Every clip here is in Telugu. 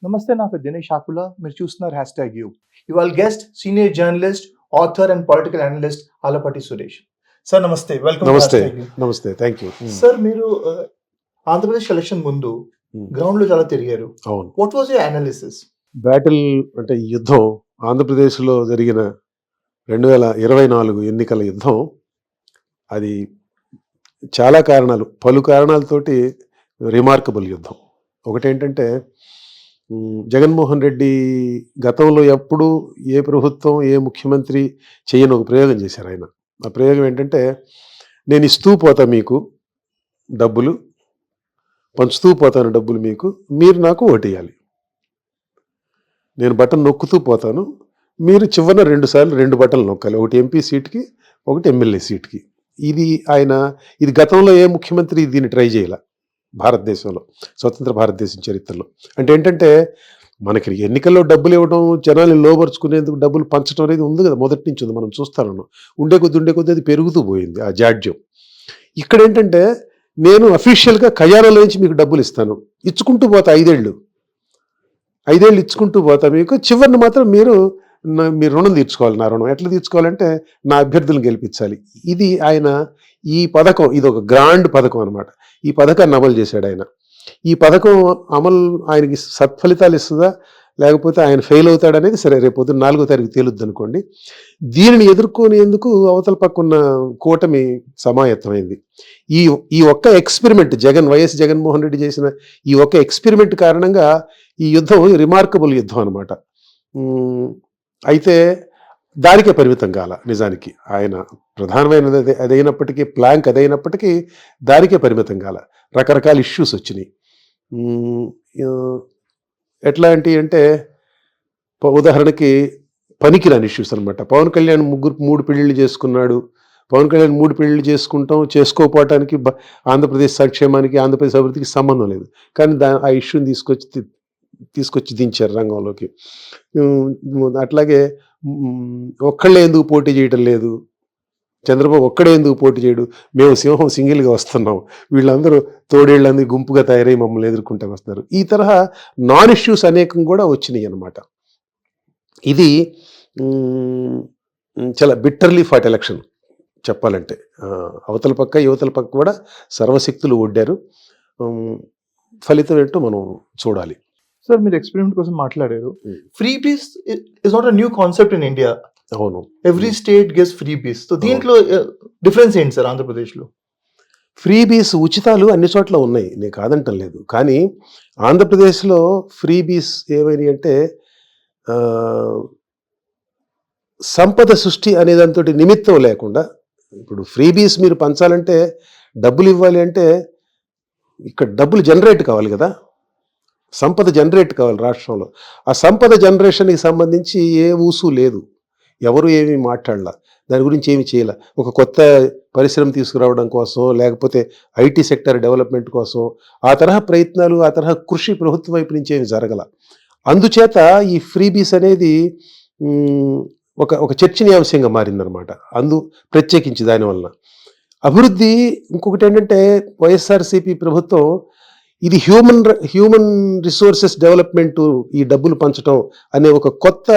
నమస్తే నా పేరు దినేష్ ఆకుల మీరు చూస్తున్నారు హ్యాష్ట్యాగ్ యూ ఇవాళ guest senior journalist author and political analyst Alapati Suresh sir namaste welcome namaste namaste thank you sir మీరు ఆంధ్రప్రదేశ్ ఎలక్షన్ ముందు గ్రౌండ్ లో చాలా తిరిగారు అవును what was your analysis battle అంటే ఈ యుద్ధం ఆంధ్రప్రదేశ్లో జరిగిన 2024 ఎన్నికల యుద్ధం అది చాలా కారణాలు పలు కారణాలతోటి రిమార్కబుల్ యుద్ధం ఒకటేంటంటే జగన్మోహన్ రెడ్డి గతంలో ఎప్పుడు ఏ ప్రభుత్వం ఏ ముఖ్యమంత్రి చేయని ఒక ప్రయోగం చేశారు ఆయన ఆ ప్రయోగం ఏంటంటే నేను ఇస్తూ పోతా మీకు డబ్బులు పంచుతూ పోతాను డబ్బులు మీకు మీరు నాకు ఓటేయాలి నేను బటన్ నొక్కుతూ పోతాను మీరు చివరిన 2 సార్లు 2 బటన్లు నొక్కాలి ఒకటి ఎంపీ సీట్కి ఒకటి ఎమ్మెల్యే సీట్కి ఇది గతంలో ఏ ముఖ్యమంత్రి దీన్ని ట్రై చేయాల భారతదేశంలో స్వతంత్ర భారతదేశం చరిత్రలో అంటే ఏంటంటే మనకి ఎన్నికల్లో డబ్బులు ఇవ్వడం జనాన్ని లోపరుచుకునేందుకు డబ్బులు పంచడం అనేది ఉంది కదా మొదటి నుంచి ఉంది మనం చూస్తాను ఉండే కొద్ది అది పెరుగుతూ పోయింది ఆ జాడ్యం ఇక్కడ ఏంటంటే నేను అఫీషియల్గా ఖజానాలో నుంచి మీకు డబ్బులు ఇస్తాను ఇచ్చుకుంటూ పోతా 5 ఏళ్ళు ఇచ్చుకుంటూ పోతా మీకు చివరిని మాత్రం మీరు రుణం తీర్చుకోవాలి నా రుణం ఎట్లా తీర్చుకోవాలంటే నా అభ్యర్థులను గెలిపించాలి ఇది ఆయన ఈ పథకం ఇది ఒక గ్రాండ్ పథకం అనమాట ఈ పథకాన్ని అమలు చేశాడు ఆయన ఈ పథకం అమలు ఆయనకి సత్ఫలితాలు ఇస్తుందా లేకపోతే ఆయన ఫెయిల్ అవుతాడనేది సరే రేపు 4వ తారీఖు తేలుద్ది అనుకోండి దీనిని ఎదుర్కొనేందుకు అవతల పక్కున్న కూటమి సమాయత్తమైంది ఈ ఒక్క ఎక్స్పెరిమెంట్ వైఎస్ జగన్మోహన్ రెడ్డి చేసిన ఈ ఒక్క ఎక్స్పెరిమెంట్ కారణంగా ఈ యుద్ధం రిమార్కబుల్ యుద్ధం అనమాట అయితే దానికే పరిమితం కాల నిజానికి ఆయన ప్రధానమైనది అదైనప్పటికీ ప్లాంక్ అదైనప్పటికీ దానికే పరిమితం కాల రకరకాల ఇష్యూస్ వచ్చినాయి ఎట్లాంటి అంటే ఉదాహరణకి పనికిరాని ఇష్యూస్ అనమాట పవన్ కళ్యాణ్ 3 పెళ్ళిళ్ళు చేసుకున్నాడు పవన్ కళ్యాణ్ 3 పెళ్ళిళ్ళు చేసుకోపోవటానికి ఆంధ్రప్రదేశ్ సంక్షేమానికి ఆంధ్రప్రదేశ్ అభివృద్ధికి సంబంధం లేదు కానీ ఆ ఇష్యూని తీసుకొచ్చి దించారు రంగంలోకి అట్లాగే ఒక్కళ్ళే ఎందుకు పోటీ చేయటం లేదు చంద్రబాబు ఒక్కడే ఎందుకు పోటీ చేయడు మేము సింహం సింగిల్గా వస్తున్నాం వీళ్ళందరూ తోడేళ్ళందరూ గుంపుగా తయారై మమ్మల్ని ఎదుర్కొంటూ వస్తున్నారు ఈ తరహా నాన్ ఇష్యూస్ అనేకం కూడా వచ్చినాయి అన్నమాట ఇది చాలా బిట్టర్లీ ఫాట్ ఎలక్షన్ చెప్పాలంటే అవతల పక్క యువతల పక్క కూడా సర్వశక్తులు ఒడ్డారు ఫలితం ఏంటో మనం చూడాలి సార్ మీరు ఎక్స్పెరిమెంట్ కోసం మాట్లాడారు ఫ్రీ బీస్ is not a new concept in India అవును ఎవ్రీ స్టేట్ గెట్స్ ఫ్రీ బీస్ సో దీంట్లో డిఫరెన్స్ ఏంటి సార్ ఆంధ్రప్రదేశ్లో ఫ్రీ బీస్ ఉచితాలు అన్ని చోట్ల ఉన్నాయి నేను కాదంటం లేదు కానీ ఆంధ్రప్రదేశ్లో ఫ్రీ బీస్ ఏమైనా అంటే సంపద సృష్టి అనే దాంతో నిమిత్తం లేకుండా ఇప్పుడు ఫ్రీ బీస్ మీరు పంచాలంటే డబ్బులు ఇవ్వాలి అంటే ఇక్కడ డబ్బులు జనరేట్ కావాలి కదా సంపద జనరేట్ కావాలి రాష్ట్రంలో ఆ సంపద జనరేషన్కి సంబంధించి ఏ ఊసు లేదు ఎవరు ఏమీ మాట్లాడలా దాని గురించి ఏమి చేయాల ఒక కొత్త పరిశ్రమ తీసుకురావడం కోసం లేకపోతే ఐటీ సెక్టర్ డెవలప్మెంట్ కోసం ఆ తరహా ప్రయత్నాలు ఆ తరహా కృషి ప్రభుత్వం వైపు నుంచి ఏమి జరగల అందుచేత ఈ ఫ్రీబీస్ అనేది ఒక చర్చనీయాంశంగా మారిందనమాట ప్రత్యేకించి దానివల్ల అభివృద్ధి ఇంకొకటి ఏంటంటే వైఎస్ఆర్సీపీ ప్రభుత్వం ఇది హ్యూమన్ రిసోర్సెస్ డెవలప్మెంట్ ఈ డబ్బులు పంచడం అనే ఒక కొత్త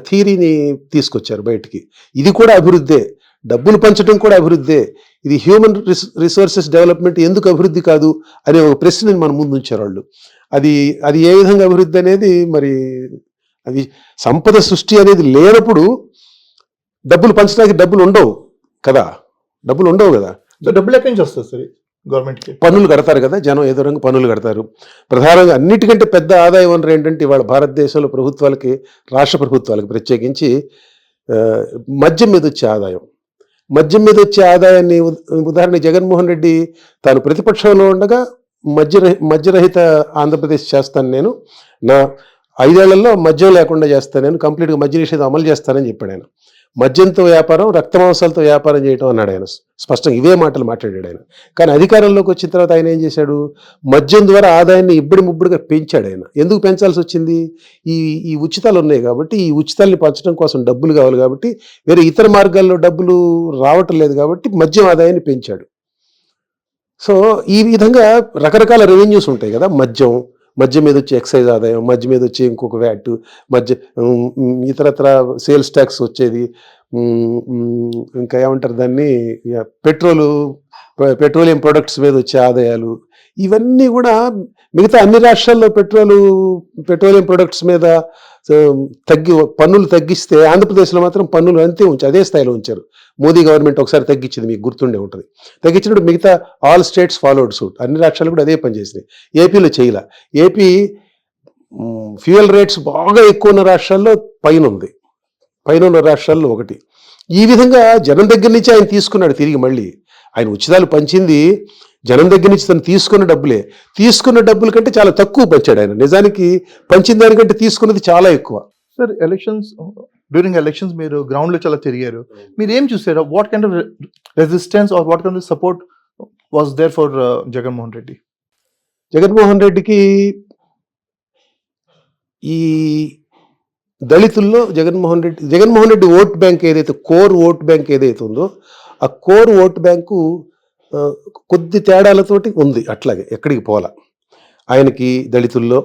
థియరీని తీసుకొచ్చారు బయటికి ఇది కూడా అభివృద్ధే డబ్బులు పంచడం కూడా అభివృద్ధే ఇది హ్యూమన్ రిసోర్సెస్ డెవలప్మెంట్ ఎందుకు అభివృద్ధి కాదు అనే ఒక ప్రశ్నని మన ముందు ఉంచారు వాళ్ళు అది ఏ విధంగా అభివృద్ధి అనేది మరి అది సంపద సృష్టి అనేది లేనప్పుడు డబ్బులు పంచడానికి డబ్బులు ఉండవు కదా డబ్బులు ఎక్కడి నుంచి వస్తుంది సార్ గవర్నమెంట్కి పన్నులు కడతారు కదా జనం ఏదో రంగు పన్నులు కడతారు ప్రధానంగా అన్నిటికంటే పెద్ద ఆదాయ వనరు ఏంటంటే ఇవాళ భారతదేశంలో రాష్ట్ర ప్రభుత్వాలకి ప్రత్యేకించి మద్యం మీద వచ్చే ఆదాయాన్ని ఉదాహరణ జగన్మోహన్ రెడ్డి తాను ప్రతిపక్షంలో ఉండగా మద్యరహిత ఆంధ్రప్రదేశ్ చేస్తాను నేను నా 5 ఏళ్లలో మద్యం లేకుండా చేస్తాను నేను కంప్లీట్గా మద్య నిషేధం అమలు చేస్తానని చెప్పాడు ఆయన మద్యంతో వ్యాపారం రక్తమాంసాలతో వ్యాపారం చేయటం అన్నాడు ఆయన స్పష్టంగా ఇవే మాటలు మాట్లాడాడు ఆయన కానీ అధికారంలోకి వచ్చిన తర్వాత ఆయన ఏం చేశాడు మద్యం ద్వారా ఆదాయాన్ని ముబ్బడిగా పెంచాడు ఆయన ఎందుకు పెంచాల్సి వచ్చింది ఈ ఉచితాలు ఉన్నాయి కాబట్టి ఈ ఉచితాల్ని పంచడం కోసం డబ్బులు కావాలి కాబట్టి వేరే ఇతర మార్గాల్లో డబ్బులు రావటం లేదు కాబట్టి మద్యం ఆదాయాన్ని పెంచాడు సో ఈ విధంగా రకరకాల రెవెన్యూస్ ఉంటాయి కదా మద్యం మద్యం మీద వచ్చే ఎక్సైజ్ ఆదాయం, మద్యం మీద వచ్చే ఇంకొక వ్యాట్, ఇతరత్ర సేల్స్ ట్యాక్స్ వచ్చేది, ఇంకా ఏమంటారు దాన్ని, పెట్రోలియం ప్రొడక్ట్స్ మీద వచ్చే ఆదాయాలు, ఇవన్నీ కూడా మిగతా అన్ని రాష్ట్రాల్లో పెట్రోలియం ప్రొడక్ట్స్ మీద పన్నులు తగ్గిస్తే ఆంధ్రప్రదేశ్లో మాత్రం పన్నులు అంతే అదే స్థాయిలో ఉంచారు. మోదీ గవర్నమెంట్ ఒకసారి తగ్గించింది, మీకు గుర్తుండే ఉంటుంది. తగ్గించినప్పుడు మిగతా ఆల్ స్టేట్స్ ఫాలోడ్ సూట్, అన్ని రాష్ట్రాలు కూడా అదే పని చేసినాయి. ఏపీలో చేయలే. ఏపీ ఫ్యూయల్ రేట్స్ బాగా ఎక్కువ ఉన్న రాష్ట్రాల్లో పైన ఉన్న రాష్ట్రాల్లో ఒకటి. ఈ విధంగా జనం దగ్గర నుంచి ఆయన తీసుకున్నాడు తిరిగి. మళ్ళీ ఆయన ఉచితాలు పంచింది జనం దగ్గర నుంచి తను తీసుకున్న డబ్బుల కంటే చాలా తక్కువ పంచాడు ఆయన. నిజానికి పంచిన దానికంటే తీసుకున్నది చాలా ఎక్కువ. సార్, డ్యూరింగ్ ఎలక్షన్స్ మీరు గ్రౌండ్ లో చాలా తిరిగారు. మీరు ఏం చూసారు? What kind of resistance or what kind of support was there for Jaganmohan Reddy? Jaganmohan రెడ్డికి ఈ దళితుల్లో జగన్మోహన్ రెడ్డి ఓట్ బ్యాంక్ ఏదైతే, కోర్ ఓట్ బ్యాంక్ ఏదైతే ఉందో, ఆ కోర్ ఓట్ బ్యాంకు కొద్ది తేడాలతోటి ఉంది. అట్లాగే ఎక్కడికి పోలా. ఆయనకి దళితుల్లో,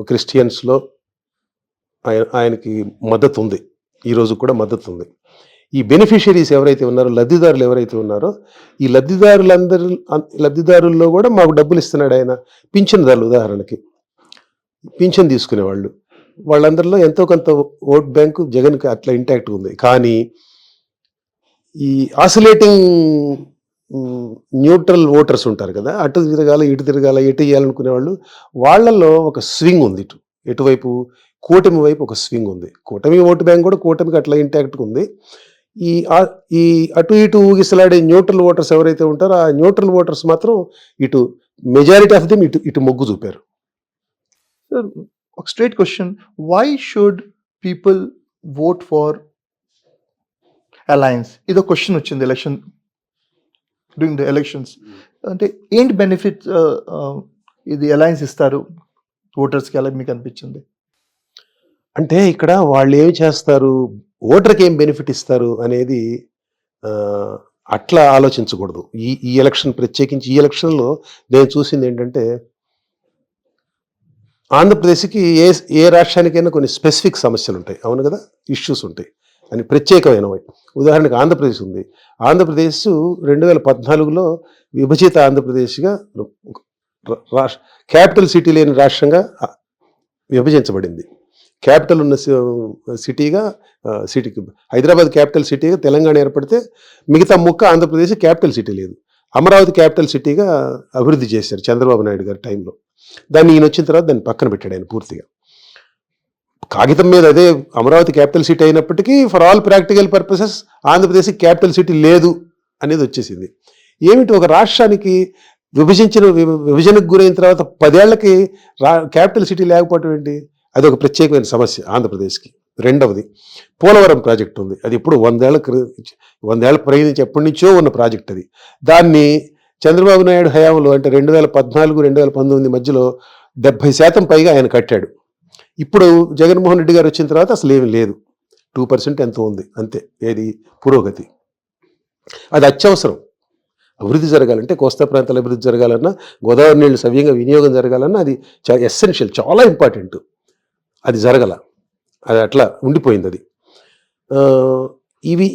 క్రిస్టియన్స్లో ఆయనకి మద్దతు ఉంది. ఈరోజు కూడా మద్దతు ఉంది. ఈ బెనిఫిషియరీస్ ఎవరైతే ఉన్నారో, లబ్ధిదారులు ఎవరైతే ఉన్నారో, ఈ లబ్ధిదారుల్లో కూడా మాకు డబ్బులు ఇస్తున్నాడు ఆయన. పింఛన్దారులు, ఉదాహరణకి పింఛన్ తీసుకునేవాళ్ళు, వాళ్ళందరిలో ఎంతో కొంత ఓట్ బ్యాంకు జగన్కి అట్లా ఇంటాక్ట్గా ఉంది. కానీ ఈ ఆసిలేటింగ్ న్యూట్రల్ ఓటర్స్ ఉంటారు కదా, అటు తిరగాల ఇటు తిరగాల, ఎటు చేయాలనుకునే వాళ్ళు, వాళ్ళల్లో ఒక స్వింగ్ ఉంది. ఎటువైపు, కూటమి వైపు ఒక స్వింగ్ ఉంది. కూటమి ఓటు బ్యాంక్ కూడా కూటమికి అట్లా ఇంటాక్ట్గా ఉంది. ఈ అటు ఇటు ఊగిసలాడే న్యూట్రల్ ఓటర్స్ ఎవరైతే ఉంటారో, ఆ న్యూట్రల్ ఓటర్స్ మాత్రం ఇటు మెజారిటీ ఆఫ్ దెమ్ ఇటు మొగ్గు చూపారు. సార్, ఒక straight question, why should people vote for alliance? ఇదో క్వశ్చన్ వచ్చింది డ్యూరింగ్ ద ఎలక్షన్స్. అంటే ఏంటి బెనిఫిట్ ఇది అలయన్స్ ఇస్తారు ఓటర్స్కి, అలా మీకు అనిపించింది? అంటే ఇక్కడ వాళ్ళు ఏమి చేస్తారు, ఓటర్కి ఏం బెనిఫిట్ ఇస్తారు అనేది అట్లా ఆలోచించకూడదు. ఈ ఎలక్షన్, ప్రత్యేకించి ఈ ఎలక్షన్లో నేను చూసింది ఏంటంటే, ఆంధ్రప్రదేశ్కి ఏ రాష్ట్రానికైనా కొన్ని స్పెసిఫిక్ సమస్యలు ఉంటాయి, అవును కదా, ఇష్యూస్ ఉంటాయి అని, ప్రత్యేకమైనవి. ఉదాహరణకు ఆంధ్రప్రదేశ్ ఉంది. ఆంధ్రప్రదేశ్ 2014లో విభజిత ఆంధ్రప్రదేశ్గా, క్యాపిటల్ సిటీ లేని రాష్ట్రంగా విభజించబడింది. క్యాపిటల్ ఉన్న సిటీకి హైదరాబాద్ క్యాపిటల్ సిటీగా తెలంగాణ ఏర్పడితే, మిగతా ముక్క ఆంధ్రప్రదేశ్ క్యాపిటల్ సిటీ లేదు. అమరావతి క్యాపిటల్ సిటీగా అభివృద్ధి చేశారు చంద్రబాబు నాయుడు గారి టైంలో. దాన్ని ఈయన వచ్చిన తర్వాత దాన్ని పక్కన పెట్టాడు ఆయన పూర్తిగా. కాగితం మీద అదే అమరావతి క్యాపిటల్ సిటీ అయినప్పటికీ ఫర్ ఆల్ ప్రాక్టికల్ పర్పసెస్ ఆంధ్రప్రదేశ్కి క్యాపిటల్ సిటీ లేదు అనేది వచ్చేసింది. ఏమిటి, ఒక రాష్ట్రానికి విభజనకు గురైన తర్వాత 10 ఏళ్లకి క్యాపిటల్ సిటీ లేకపోవటం ఏంటి? అది ఒక ప్రత్యేకమైన సమస్య ఆంధ్రప్రదేశ్కి. రెండవది, పోలవరం ప్రాజెక్ట్ ఉంది. అది ఇప్పుడు 100 ఏళ్ల ప్రయోగించి ఎప్పటి నుంచో ఉన్న ప్రాజెక్ట్ అది. దాన్ని చంద్రబాబు నాయుడు హయాంలో, అంటే 2014-2019 మధ్యలో 70% పైగా ఆయన కట్టాడు. ఇప్పుడు జగన్మోహన్ రెడ్డి గారు వచ్చిన తర్వాత అసలు ఏమీ లేదు, 2% ఎంతో ఉంది అంతే. ఏది పురోగతి, అది అత్యవసరం. అభివృద్ధి జరగాలంటే, కోస్తా ప్రాంతాల అభివృద్ధి జరగాలన్నా, గోదావరి నీళ్లు సవ్యంగా వినియోగం జరగాలన్నా అది ఎస్సెన్షియల్, చాలా ఇంపార్టెంట్. అది జరగల, అది అట్లా ఉండిపోయింది. అది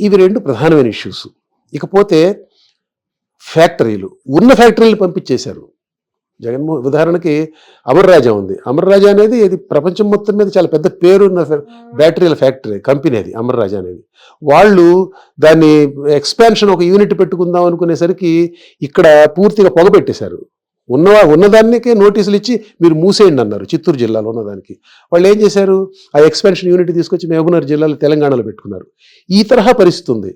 ఇవి రెండు ప్రధానమైన ఇష్యూస్. ఇకపోతే ఫ్యాక్టరీలు, ఉన్న ఫ్యాక్టరీలు పంపించేశారు జగన్మోహన్. ఉదాహరణకి అమర్ రాజా ఉంది. అమర్ రాజా అనేది ఇది ప్రపంచం మొత్తం మీద చాలా పెద్ద పేరున్న బ్యాటరీల ఫ్యాక్టరీ కంపెనీ అది, అమర్ రాజా అనేది. వాళ్ళు దాన్ని ఎక్స్పాన్షన్ ఒక యూనిట్ పెట్టుకుందాం అనుకునేసరికి ఇక్కడ పూర్తిగా పొగపెట్టేశారు. ఉన్నదానికే నోటీసులు ఇచ్చి మీరు మూసేయండి అన్నారు. చిత్తూరు జిల్లాలో ఉన్నదానికి వాళ్ళు ఏం చేశారు, ఆ ఎక్స్పాన్షన్ యూనిట్ తీసుకొచ్చి మహబూబ్నగర్ జిల్లాలో, తెలంగాణలో పెట్టుకున్నారు. ఈ తరహా పరిస్థితి ఉంది.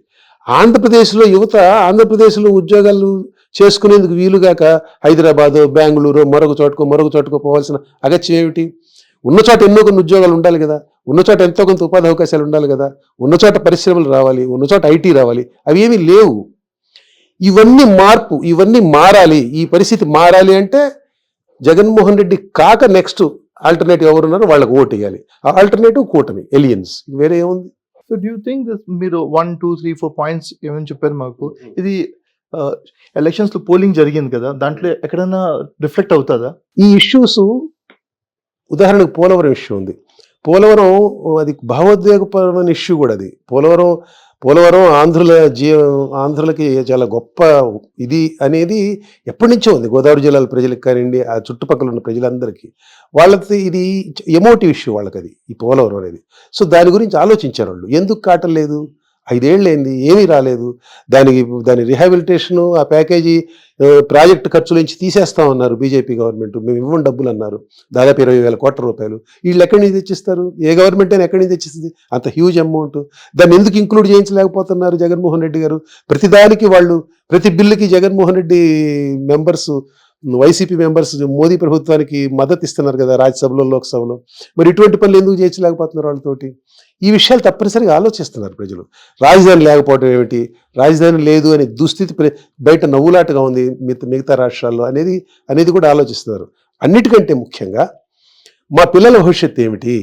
ఆంధ్రప్రదేశ్లో యువత ఆంధ్రప్రదేశ్లో ఉద్యోగాలు చేసుకునేందుకు వీలుగాక హైదరాబాదు, బెంగళూరు, మరొక చోటుకో పోవాల్సిన అగత్యం ఏమిటి? ఉన్న చోట ఎన్నో కొన్ని ఉద్యోగాలు ఉండాలి కదా, ఉన్న చోట ఎంతో కొంత ఉపాధి అవకాశాలు ఉండాలి కదా, ఉన్న చోట పరిశ్రమలు రావాలి, ఉన్న చోట ఐటీ రావాలి. అవి ఏమీ లేవు. ఇవన్నీ మారాలి. ఈ పరిస్థితి మారాలి అంటే జగన్మోహన్ రెడ్డి కాక నెక్స్ట్ ఆల్టర్నేటివ్ ఎవరున్నారో వాళ్ళకి ఓటు వేయాలి. ఆ ఆల్టర్నేటివ్ కూటమి, ఎలియన్స్, వేరే ఏముంది? సో డూ యూ థింక్ మీరు 1, 2, 3, 4 పాయింట్స్ ఏమని చెప్పారు మాకు, ఇది ఎలక్షన్స్ లో పోలింగ్ జరిగింది కదా, దాంట్లో ఎక్కడైనా రిఫ్లెక్ట్ అవుతుందా? ఈ ఇష్యూస్ ఉదాహరణకు పోలవరం ఇష్యూ ఉంది. పోలవరం అది భావోద్వేగపరమైన ఇష్యూ కూడా అది. పోలవరం ఆంధ్రులకి చాలా గొప్ప ఇది అనేది ఎప్పటి నుంచో ఉంది. గోదావరి జిల్లాల ప్రజలకు కానివ్వండి, ఆ చుట్టుపక్కల ఉన్న ప్రజలందరికీ వాళ్ళకి ఇది ఎమోటివ్ ఇష్యూ వాళ్ళకి అది, ఈ పోలవరం అనేది. సో దాని గురించి ఆలోచించారు వాళ్ళు. ఎందుకు కాటలేదు, 5 ఏళ్ళైంది ఏమీ రాలేదు, దాని రిహాబిలిటేషను ఆ ప్యాకేజీ ప్రాజెక్టు ఖర్చుల నుంచి తీసేస్తామన్నారు బీజేపీ గవర్నమెంట్. మేము ఇవ్వని డబ్బులు అన్నారు, దాదాపు 20,000 కోట్ల రూపాయలు. వీళ్ళు ఎక్కడి నుంచి తెచ్చిస్తారు? ఏ గవర్నమెంట్ అయినా ఎక్కడి నుంచి తెచ్చిస్తుంది అంత హ్యూజ్ అమౌంట్? దాన్ని ఎందుకు ఇంక్లూడ్ చేయించలేకపోతున్నారు జగన్మోహన్ రెడ్డి గారు? ప్రతిదానికి వాళ్ళు, ప్రతి బిల్లుకి Jaganmohan Reddy members, YCP members Modi ప్రభుత్వానికి మద్దతు ఇస్తున్నారు కదా రాజ్యసభలో, లోక్సభలో. మరి ఇటువంటి పనులు ఎందుకు చేయించలేకపోతున్నారు వాళ్ళతోటి? ఈ విషయాలు తప్పనిసరిగా ఆలోచిస్తున్నారు ప్రజలు. రాజధాని లేకపోవడం ఏమిటి, రాజధాని లేదు అనే దుస్థితి బయట నవ్వులాటగా ఉంది మిగతా రాష్ట్రాల్లో అనేది కూడా ఆలోచిస్తున్నారు. అన్నిటికంటే ముఖ్యంగా మా పిల్లల భవిష్యత్తు ఏమిటి,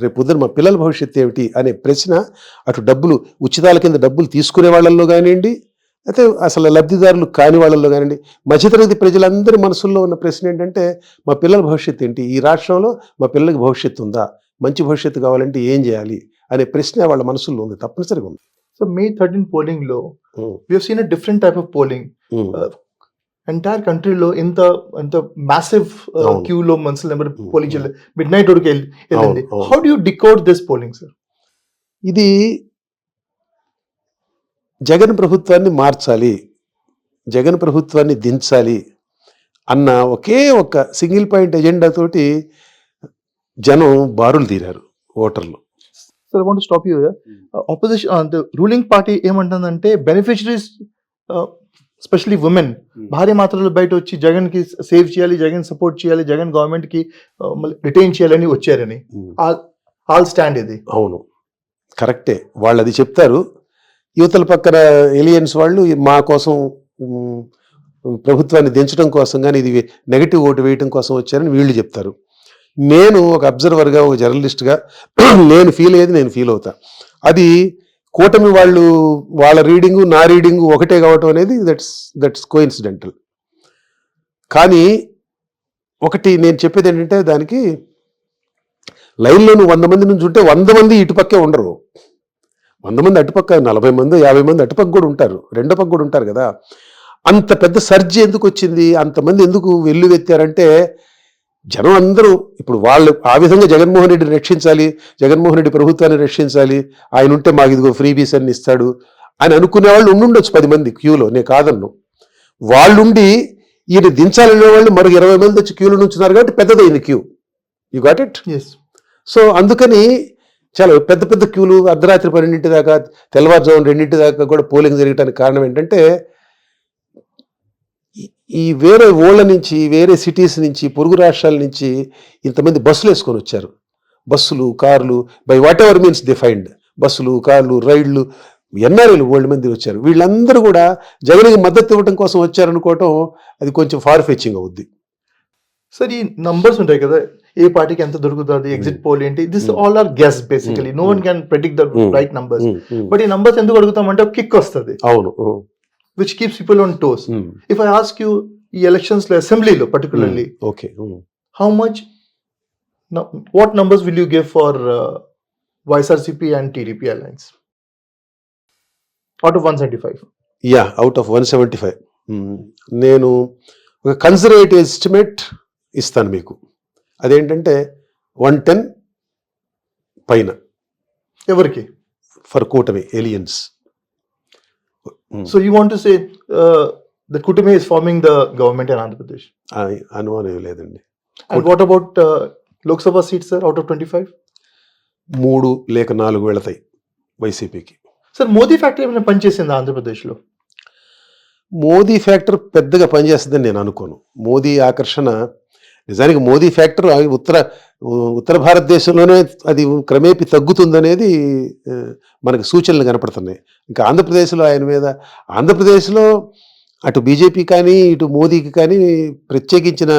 రేపు పొద్దున మా పిల్లల భవిష్యత్తు ఏమిటి అనే ప్రశ్న అటు డబ్బులు ఉచితాల కింద డబ్బులు తీసుకునే వాళ్ళల్లో కానివ్వండి, అయితే అసలు లబ్ధిదారులు కాని వాళ్ళల్లో కానివ్వండి, మధ్యతరగతి ప్రజలందరి మనసుల్లో ఉన్న ప్రశ్న ఏంటంటే మా పిల్లల భవిష్యత్తు ఏంటి, ఈ రాష్ట్రంలో మా పిల్లలకి భవిష్యత్తు ఉందా, మంచి భవిష్యత్తు కావాలంటే ఏం చేయాలి అనే ప్రశ్న వాళ్ళ మనసుల్లో ఉంది, తప్పనిసరిగా ఉంది. సో May 13 పోలింగ్ లో we have seen a different type of polling. Entire కంట్రీలో ఇంత మ్యాసివ్ అవును. క్యూలో మనుషుల నెంబర్ పోలింగ్ మిడ్ నైట్ వరకు వెళ్ళింది. అవును. How do you decode this polling sir? ఇది జగన్ ప్రభుత్వాన్ని మార్చాలి, జగన్ ప్రభుత్వాన్ని దించాలి అన్న ఒకే ఒక సింగిల్ పాయింట్ ఎజెండా తోటి జనం బారులు తీరారు ఓటర్లు. Sir, I want to stop you. Opposition the ruling party ఏమంటుందంటే బెనిఫిషరీస్ స్పెషలీ ఉమెన్ భారీ మాత్రలు బయట వచ్చి జగన్ కి సేవ్ చేయాలి, జగన్ సపోర్ట్ చేయాలి, జగన్ గవర్నమెంట్ కి రిటైన్ చేయాలని వచ్చారని ఆల్ స్టాండ్ ఇది. అవును, కరెక్టే, వాళ్ళు అది చెప్తారు. యువతల పక్కన ఎలియన్స్ వాళ్ళు మా కోసం ప్రభుత్వాన్ని దించడం కోసం కానీ ఇది నెగటివ్ ఓటు వేయడం కోసం వచ్చారని వీళ్ళు చెప్తారు. నేను ఒక అబ్జర్వర్గా, ఒక జర్నలిస్ట్గా నేను ఫీల్ అవుతా. అది కూటమి వాళ్ళ రీడింగు నా రీడింగు ఒకటే కావటం అనేది దట్స్ కోఇన్సిడెంటల్. కానీ ఒకటి నేను చెప్పేది ఏంటంటే, దానికి లైన్లో నువ్వు 100 మంది నుంచి ఉంటే 100 మంది ఇటుపక్కే ఉండరు. 100 మంది అటుపక్క, 40 మంది 50 మంది అటుపక్క కూడా ఉంటారు, రెండో పక్క కూడా ఉంటారు కదా. అంత పెద్ద సర్జీ ఎందుకు వచ్చింది, అంతమంది ఎందుకు వెల్లువెత్తారంటే జనం అందరూ ఇప్పుడు వాళ్ళు ఆ విధంగా జగన్మోహన్ రెడ్డిని రక్షించాలి, జగన్మోహన్ రెడ్డి ప్రభుత్వాన్ని రక్షించాలి, ఆయన ఉంటే మాకు ఇదిగో ఫ్రీ బీస్ అని ఇస్తాడు అని అనుకునే వాళ్ళు ఉండుండొచ్చు 10 మంది క్యూలో, నేను కాదన్ను. వాళ్ళుండి ఈయన దించాలనే వాళ్ళు మరొక 20 మంది వచ్చి క్యూలో నుంచున్నారు కాబట్టి పెద్దదైంది queue. You got it? So అందుకని చాలా పెద్ద పెద్ద క్యూలు, అర్ధరాత్రి 12 దాకా, తెల్లవారుజామున 2 దాకా కూడా పోలింగ్ జరగడానికి కారణం ఏంటంటే ఈ వేరే ఊళ్ళ నుంచి, వేరే సిటీస్ నుంచి, పొరుగు రాష్ట్రాల నుంచి ఇంతమంది బస్సులు వేసుకొని వచ్చారు. బస్సులు, కార్లు, by what ever means they find, బస్సులు, కార్లు, రైళ్లు, ఎన్ఆర్ఐలు ఓల్డ్ మంది వచ్చారు. వీళ్ళందరూ కూడా జగన్కి మద్దతు ఇవ్వడం కోసం వచ్చారనుకోవటం అది కొంచెం ఫార్ ఫెచ్చింగ్ అవుద్ది. సార్, ఈ నంబర్స్ ఉంటాయి కదా, ఏ పార్టీకి ఎంత దొరుకుతుంది, ఎగ్జిట్ పోల్ ఏంటి, this all are guess basically. No one can predict the right numbers. But ఈ నంబర్స్ ఎందుకు అడుగుతామంటే కిక్ వస్తుంది, అవును, which keeps people on toes. If I ask you, ఈ ఎలక్షన్స్ లో అసెంబ్లీలో particularly, okay, how much, what numbers will you give for YSRCP and TDP alliance out of 175? Yeah, out of 175 నేను ఒక కన్సర్వేటివ్ ఎస్టిమేట్ ఇస్తాను మీకు. అదేంటంటే 110 పైన ఎవరికి? ఫర్ కూటమి aliens. So you want to say that Kutumi is forming the government in Andhra Pradesh? అనుమానం లేదండి. And what about Lok Sabha seats, sir, out of 25? 3 లేక 4 వెళతాయి వైసీపీకి. సార్, మోదీ ఫ్యాక్టరీ ఏమైనా పనిచేసింది ఆంధ్రప్రదేశ్లో? మోదీ ఫ్యాక్టర్ పెద్దగా పనిచేస్తుందని నేను అనుకోను. మోదీ ఆకర్షణ, నిజానికి మోదీ ఫ్యాక్టర్ ఉత్తర భారతదేశంలోనే అది క్రమేపీ తగ్గుతుందనేది మనకు సూచనలు కనపడుతున్నాయి. ఇంకా ఆంధ్రప్రదేశ్లో అటు బీజేపీ కానీ ఇటు మోదీకి కానీ ప్రత్యేకించిన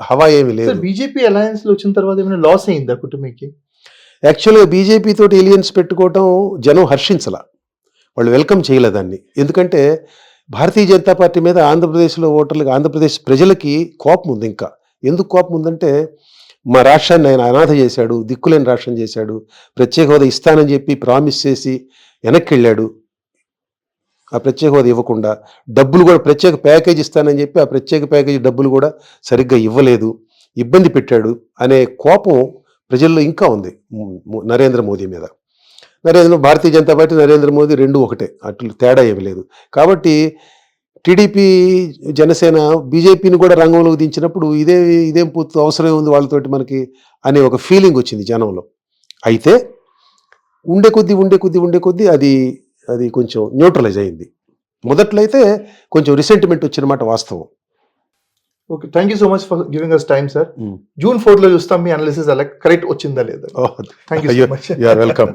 హవా ఏమి లేదు. బీజేపీ అలయన్స్ లో వచ్చిన తర్వాత ఏమైనా లాస్ అయిందా కుటుంబీకి? యాక్చువల్గా బీజేపీ తోటి ఎలియన్స్ పెట్టుకోవటం జనం హర్షించాల, వాళ్ళు వెల్కమ్ చేయలే దాన్ని. ఎందుకంటే భారతీయ జనతా పార్టీ మీద ఆంధ్రప్రదేశ్లో ఓటర్లకు, ఆంధ్రప్రదేశ్ ప్రజలకి కోపం ఉంది. ఇంకా ఎందుకు కోపం ఉందంటే, మా రాష్ట్రాన్ని ఆయన అనాథ చేశాడు, దిక్కులేని రాష్ట్రం చేశాడు, ప్రత్యేక హోదా ఇస్తానని చెప్పి ప్రామిస్ చేసి వెనక్కి వెళ్ళాడు, ఆ ప్రత్యేక హోదా ఇవ్వకుండా, డబ్బులు కూడా ప్రత్యేక ప్యాకేజ్ ఇస్తానని చెప్పి ఆ ప్రత్యేక ప్యాకేజీ డబ్బులు కూడా సరిగ్గా ఇవ్వలేదు, ఇబ్బంది పెట్టాడు అనే కోపం ప్రజల్లో ఇంకా ఉంది నరేంద్ర మోదీ మీద. భారతీయ జనతా పార్టీ, నరేంద్ర మోదీ రెండు ఒకటే, అట్లు తేడా ఏమి లేదు. కాబట్టి టీడీపీ, జనసేన, బీజేపీని కూడా రంగంలోకి దించినప్పుడు ఇదేం పూర్తి అవసరం ఉంది వాళ్ళతోటి మనకి అనే ఒక ఫీలింగ్ వచ్చింది జనంలో. అయితే ఉండే కొద్దీ అది కొంచెం న్యూట్రలైజ్ అయింది. మొదట్లో అయితే కొంచెం రిసెంటిమెంట్ వచ్చినమాట వాస్తవం. Okay, thank you so much for giving us time sir. June 4 లో చూస్తాం మీ అనాలిసిస్ అలా కరెక్ట్ వచ్చిందా లేదా. Oh, thank you so much. you are welcome.